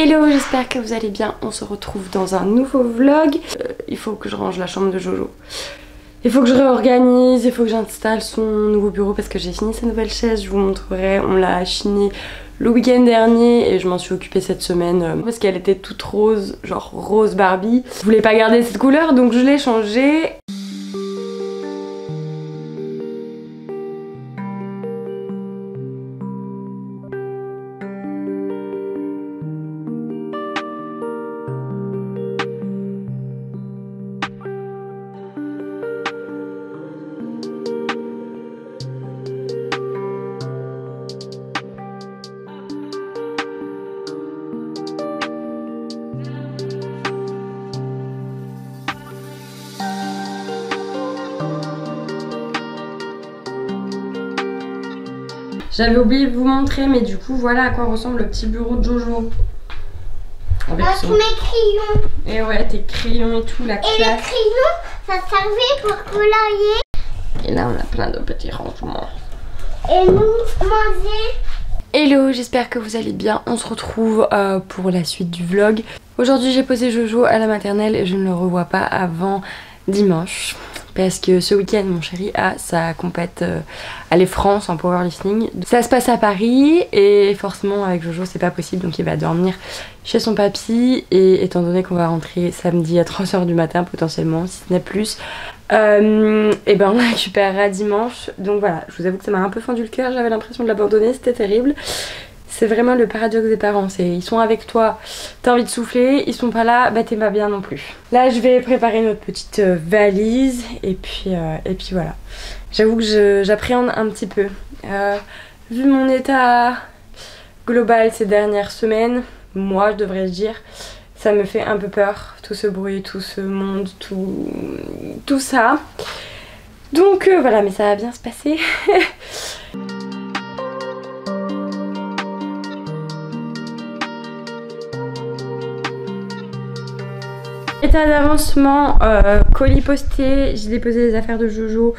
Hello, j'espère que vous allez bien. On se retrouve dans un nouveau vlog. Il faut que je range la chambre de Jojo. Il faut que je réorganise, il faut que j'installe son nouveau bureau parce que j'ai fini sa nouvelle chaise, je vous montrerai. On l'a chiné le week-end dernier et je m'en suis occupée cette semaine parce qu'elle était toute rose, genre rose Barbie. Je voulais pas garder cette couleur donc je l'ai changée. J'avais oublié de vous montrer, mais du coup, voilà à quoi ressemble le petit bureau de Jojo. Avec tous mes crayons. Et ouais, tes crayons et tout, la classe. Et les crayons, ça servait pour colorier. Et là, on a plein de petits rangements. Et nous, manger. Hello, j'espère que vous allez bien. On se retrouve pour la suite du vlog. Aujourd'hui, j'ai posé Jojo à la maternelle et je ne le revois pas avant dimanche. Parce que ce week-end, mon chéri a sa compète à France en powerlifting. Ça se passe à Paris et forcément avec Jojo c'est pas possible, donc il va dormir chez son papy. Et étant donné qu'on va rentrer samedi à 3 h du matin potentiellement, si ce n'est plus, et ben on récupérera dimanche. Donc voilà, je vous avoue que ça m'a un peu fendu le cœur, j'avais l'impression de l'abandonner, c'était terrible. C'est vraiment le paradoxe des parents, c'est ils sont avec toi, t'as envie de souffler, ils sont pas là, bah t'es pas bien non plus. Là je vais préparer notre petite valise et puis voilà. J'avoue que j'appréhende un petit peu. Vu mon état global ces dernières semaines, moi je devrais dire, ça me fait un peu peur, tout ce bruit, tout ce monde, tout ça. Donc voilà, mais ça va bien se passer. État d'avancement, colis posté, j'ai déposé les affaires de Jojo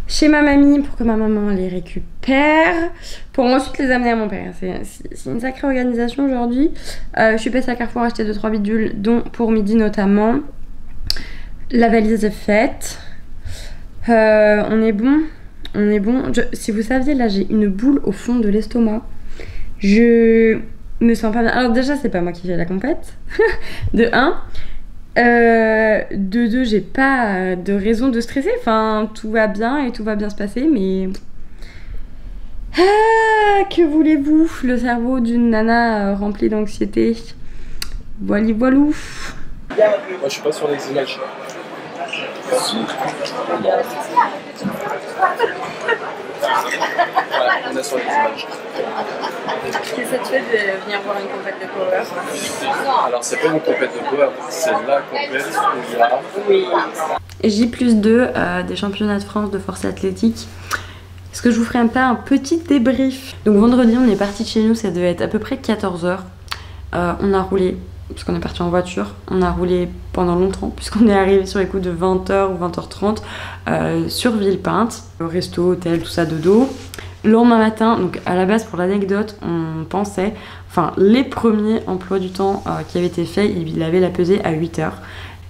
chez ma mamie pour que ma maman les récupère pour ensuite les amener à mon père. C'est une sacrée organisation aujourd'hui. Je suis passée à Carrefour acheter 2-3 bidules, dont pour midi notamment. La valise est faite. On est bon. On est bon. Si vous saviez, là j'ai une boule au fond de l'estomac. Je me sens pas bien. Alors déjà c'est pas moi qui fais la compète. De 1. De 2, j'ai pas de raison de stresser, enfin tout va bien et tout va bien se passer, mais que voulez-vous, le cerveau d'une nana remplie d'anxiété, voilou voilou. Moi je suis pas sur les images. Voilà, on est sur les images. Qu'est-ce que ça te fait de venir voir une compète de power? Alors c'est pas une compète de power, c'est la compète où il y a... Oui. J+2 des championnats de France de force athlétique. Est-ce que je vous ferai un petit débrief? Donc vendredi on est parti de chez nous, ça devait être à peu près 14 h. On a roulé, parce qu'on est parti en voiture, on a roulé pendant longtemps puisqu'on est arrivé sur les coups de 20 h ou 20 h 30 sur Villepinte, resto, hôtel, tout ça de dos. Le lendemain matin, donc à la base pour l'anecdote, on pensait, enfin les premiers emplois du temps qui avaient été faits, il avait la pesée à 8 h.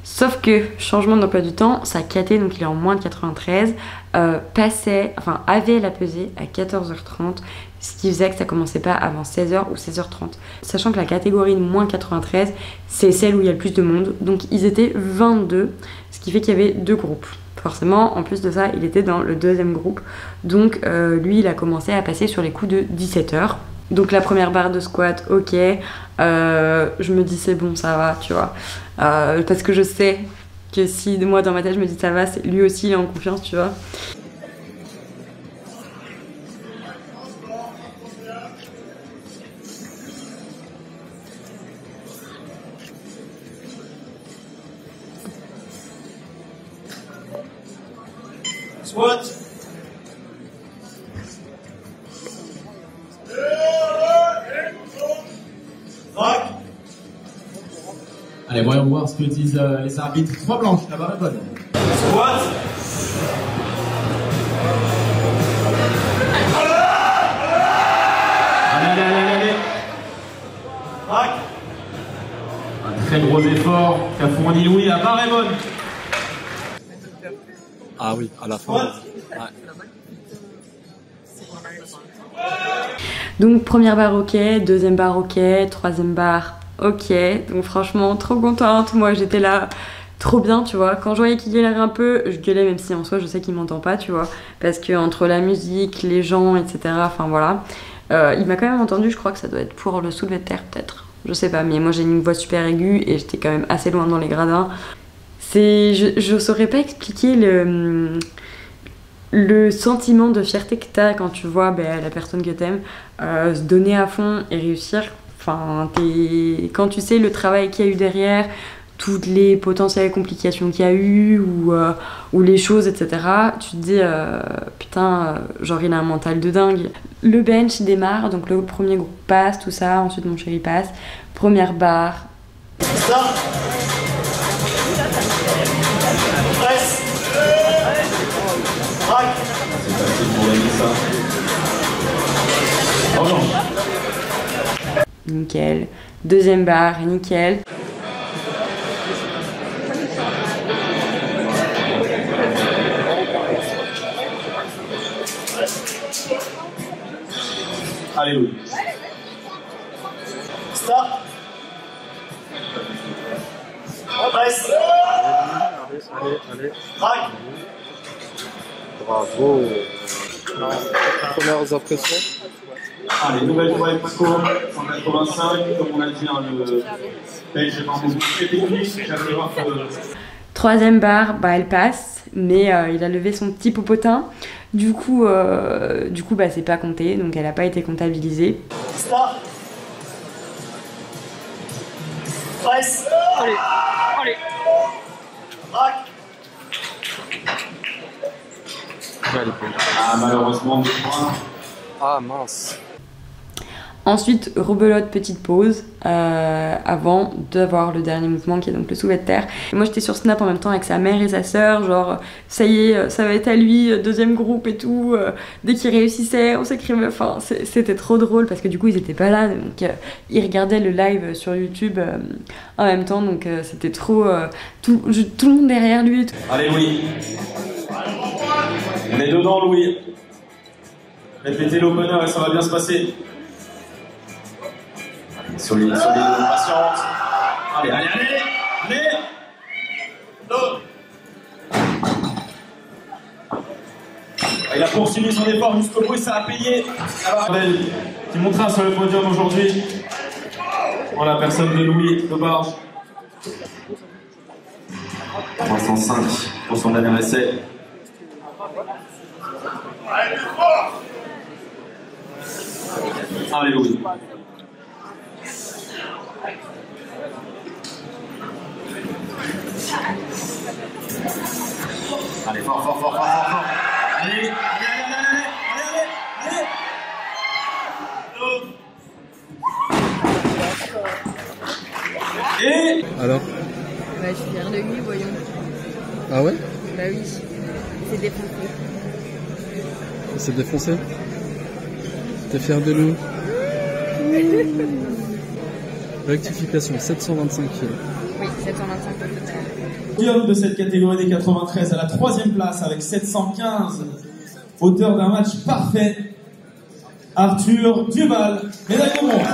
Sauf que changement d'emploi du temps, ça a caté, donc il est en moins de 93, avait la pesée à 14 h 30, ce qui faisait que ça commençait pas avant 16 h ou 16 h 30. Sachant que la catégorie de moins 93, c'est celle où il y a le plus de monde, donc ils étaient 22, ce qui fait qu'il y avait 2 groupes. Forcément, en plus de ça, il était dans le deuxième groupe, donc lui il a commencé à passer sur les coups de 17 h. Donc la première barre de squat, ok, je me dis c'est bon, ça va, tu vois, parce que je sais que si moi dans ma tête je me dis ça va, lui aussi il est en confiance, tu vois. Squat. Allez, voyons voir ce que disent les arbitres. 3 blanches, la barre est bonne. Squat. Allez. Rack. Un très gros effort qu'a fourni Louis à Barémon. Ah oui, à la fin. Ouais. Donc première barre ok, deuxième barre ok, troisième barre ok. Donc franchement trop contente, moi j'étais là trop bien tu vois. Quand je voyais qu'il galère un peu, je gueulais même si en soi je sais qu'il m'entend pas tu vois. Parce que entre la musique, les gens etc, enfin voilà. Il m'a quand même entendu, je crois que ça doit être pour le soulevé de terre peut-être. Je sais pas, mais moi j'ai une voix super aiguë et j'étais quand même assez loin dans les gradins. Je saurais pas expliquer le sentiment de fierté que t'as quand tu vois la personne que t'aimes se donner à fond et réussir. Enfin, quand tu sais le travail qu'il y a eu derrière, toutes les potentielles complications qu'il y a eu ou les choses, etc. Tu te dis, putain, genre il a un mental de dingue. Le bench démarre, donc le premier groupe passe, tout ça, ensuite mon chéri passe. Première barre. Ça. Presse. Braque. C'est facile pour gagner ça. Rejoins. Nickel. Deuxième barre, nickel. Allez, Louis. Stop. Presse. Allez. Braque. Bravo. Premières impressions. Allez, nouvelle fois avec Paco, 185, comme on a dit, hein, le bench est vraiment très technique, j'avais voir que... Troisième barre, elle passe, mais il a levé son petit popotin. Du coup, c'est pas compté, donc elle a pas été comptabilisée. Stop. Presse. Allez. Braque. Ah, malheureusement, 2 points. Ah mince. Ensuite, rebelote, petite pause avant d'avoir le dernier mouvement qui est donc le soulevé de terre. Et moi j'étais sur Snap en même temps avec sa mère et sa sœur, genre ça y est, ça va être à lui, deuxième groupe et tout. Dès qu'il réussissait, on s'écrivait, enfin c'était trop drôle parce que du coup ils étaient pas là, donc ils regardaient le live sur YouTube en même temps, donc c'était trop. Tout le monde derrière lui. Allez Louis. On est dedans Louis. Répétez l'opener et ça va bien se passer. Solide, patience. Allez. Il a poursuivi son effort jusqu'au bout et ça a payé. Qui montera sur le podium aujourd'hui. En la personne de Louis Debarge. 305 pour son dernier essai. Allez Louis. Allez, fort. Allez. Et alors? Je suis fière de lui, voyons. Ah ouais? Bah oui, c'est défoncé. C'est défoncé? T'es fier de nous? Rectification, 725 kg. Oui, 725 kg. podium de cette catégorie des 93 à la 3e place avec 715. Auteur d'un match parfait, Arthur Duval, médaille de bronze.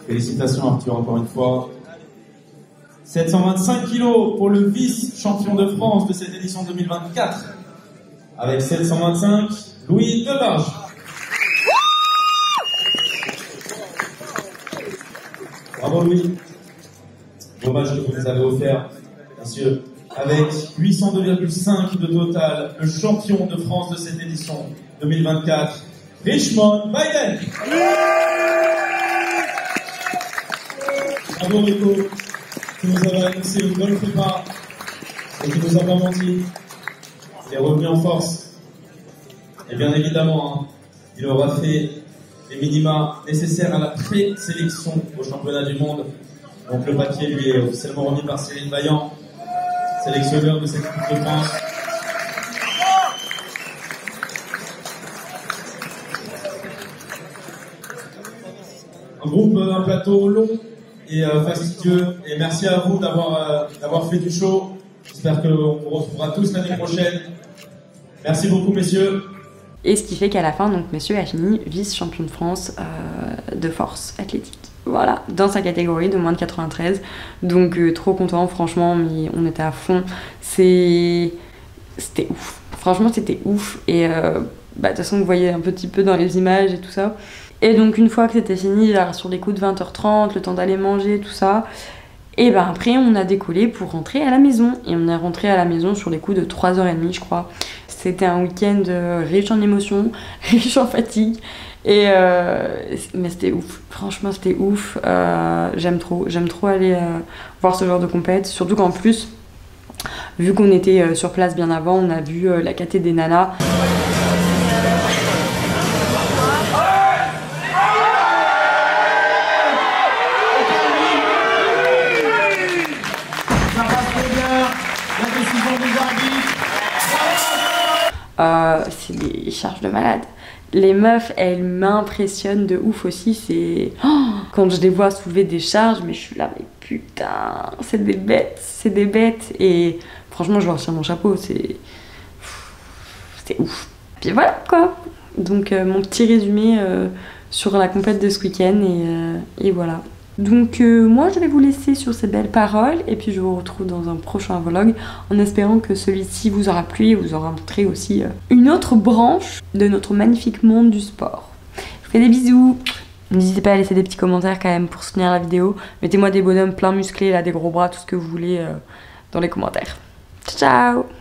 Félicitations Arthur encore une fois. 725 kilos pour le vice-champion de France de cette édition 2024. Avec 725, Louis Debarge. Bravo Louis. Dommage que vous nous avez offert, messieurs. Avec 802,5 de total, le champion de France de cette édition 2024, Richmond Biden. Bravo Rico, qui nous avait annoncé une bonne prépa et qui nous a pas menti. Il est revenu en force. Et bien évidemment, il aura fait les minima nécessaires à la pré-sélection au championnat du monde. Donc le papier lui est officiellement remis par Céline Vaillant, sélectionneur de cette équipe de France. un plateau long et fastidieux. Et merci à vous d'avoir fait du show. J'espère qu'on vous retrouvera tous l'année prochaine. Merci beaucoup, messieurs. Et ce qui fait qu'à la fin, donc monsieur a fini vice-champion de France de force athlétique. Voilà, dans sa catégorie de moins de 93. Donc trop content, franchement, mais on était à fond. C'était ouf. Franchement, c'était ouf. Et de toute façon, vous voyez un petit peu dans les images et tout ça. Et donc une fois que c'était fini, là, sur les coups de 20h30, le temps d'aller manger, tout ça, et ben après on a décollé pour rentrer à la maison. Et on est rentré à la maison sur les coups de 3h30 je crois. C'était un week-end riche en émotions, riche en fatigue. Mais c'était ouf, franchement c'était ouf. J'aime trop aller voir ce genre de compète. Surtout qu'en plus, vu qu'on était sur place bien avant, on a vu la caté des nanas. C'est des charges de malade. Les meufs, elles m'impressionnent de ouf aussi. C'est quand je les vois soulever des charges, mais je suis là, mais putain, c'est des bêtes. Et franchement, je leur tire mon chapeau. C'était ouf. Puis voilà quoi. Donc mon petit résumé sur la compète de ce week-end et voilà. Donc moi je vais vous laisser sur ces belles paroles et puis je vous retrouve dans un prochain vlog en espérant que celui-ci vous aura plu et vous aura montré aussi une autre branche de notre magnifique monde du sport. Je vous fais des bisous. N'hésitez pas à laisser des petits commentaires quand même pour soutenir la vidéo. Mettez-moi des bonhommes plein musclés, là, des gros bras, tout ce que vous voulez dans les commentaires. Ciao!